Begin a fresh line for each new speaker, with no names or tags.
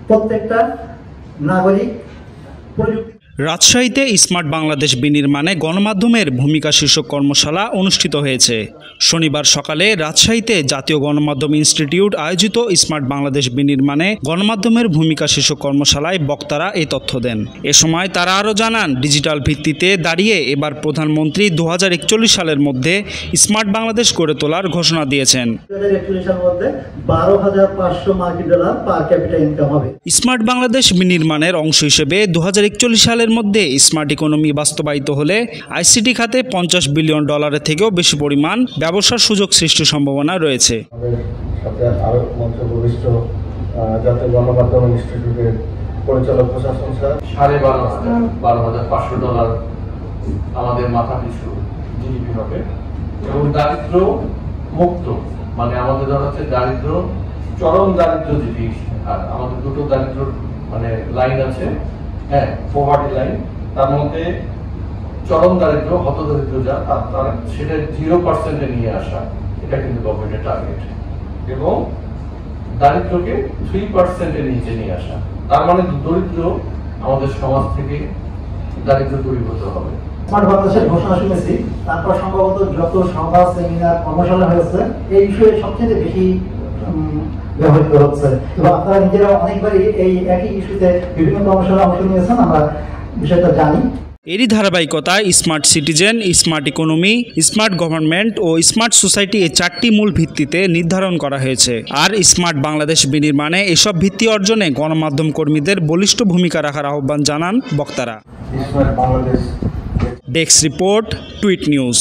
প্রত্যেকটা নাগরিক প্রযুক্তি।
রাজশাহীতে স্মার্ট বাংলাদেশ বিনির্মাণে গণমাধ্যমের ভূমিকা শীর্ষক কর্মশালা অনুষ্ঠিত হয়েছে। শনিবার সকালে রাজশাহীতে জাতীয় গণমাধ্যম ইনস্টিটিউট আয়োজিত স্মার্ট বাংলাদেশ বিনির্মাণে গণমাধ্যমের ভূমিকা শীর্ষক কর্মশালায় বক্তারা এই তথ্য দেন। এ সময় তারা আরও জানান, ডিজিটাল ভিত্তিতে দাঁড়িয়ে এবার প্রধানমন্ত্রী 2041 সালের মধ্যে স্মার্ট বাংলাদেশ গড়ে তোলার ঘোষণা দিয়েছেন।
2041 সালের মধ্যে $12,500 পার ক্যাপিটা ইনকাম হবে।
স্মার্ট বাংলাদেশ বিনির্মাণের অংশ হিসেবে 2041 সালের মধ্যে স্মার্ট ইকোনমি বাস্তবায়িত হলে আইসিটি খাতে $50 বিলিয়ন থেকেও বেশি পরিমাণ ব্যবসার সুযোগ সৃষ্টির সম্ভাবনা রয়েছে।
জাতীয় গণমাধ্যম ইনস্টিটিউটের পরিচালক প্রশাসন স্যার $12,500 আমাদের মাথা পিছু জিডিপি হবে এবং দারিদ্র মুক্ত, মানে আমাদের ধরা হচ্ছে দারিদ্র, চরম দারিদ্র যেটি, আর আমাদের দুটো দারিদ্র মানে লাইন আছে, হ্যাঁ, পভার্টি লাইন, তার মধ্যে চরম দারিদ্র, হতদরিদ্র যা তার সেটা 0%-এ নিয়ে আসা, এটা কিন্তু গভর্নমেন্টের টার্গেট, এবং দারিদ্রকে 3%-এর নিচে নিয়ে আসা। তার মানে দরিদ্র আমাদের সমাজ থেকে দারিদ্র দূরীভূত হবে।
স্মার্ট বাংলাদেশের ঘোষণা শুনেছি, তারপর সম্ভবত যত সভা, সেমিনার, কর্মশালা হয়েছে এই বিষয়ে সবচেয়ে বেশি ব্যবহৃত হচ্ছে, এবং আপনারা নিজেরা অনেকবারই এই একই ইস্যুতে বিভিন্ন কর্মশালা অংশ নিয়েছেন, আমরা বিষয়টা জানি।
এরই ধারাবাহিকতায় smart citizen, smart economy, smart government ও স্মার্ট সোসাইটি এই 4টি মূল ভিত্তিতে নির্ধারণ করা হয়েছে। আর স্মার্ট বাংলাদেশ বিনির্মাণে এসব ভিত্তি অর্জনে গণমাধ্যম কর্মীদের বলিষ্ঠ ভূমিকা রাখার আহ্বান জানান বক্তারা। Desk report, tweet news.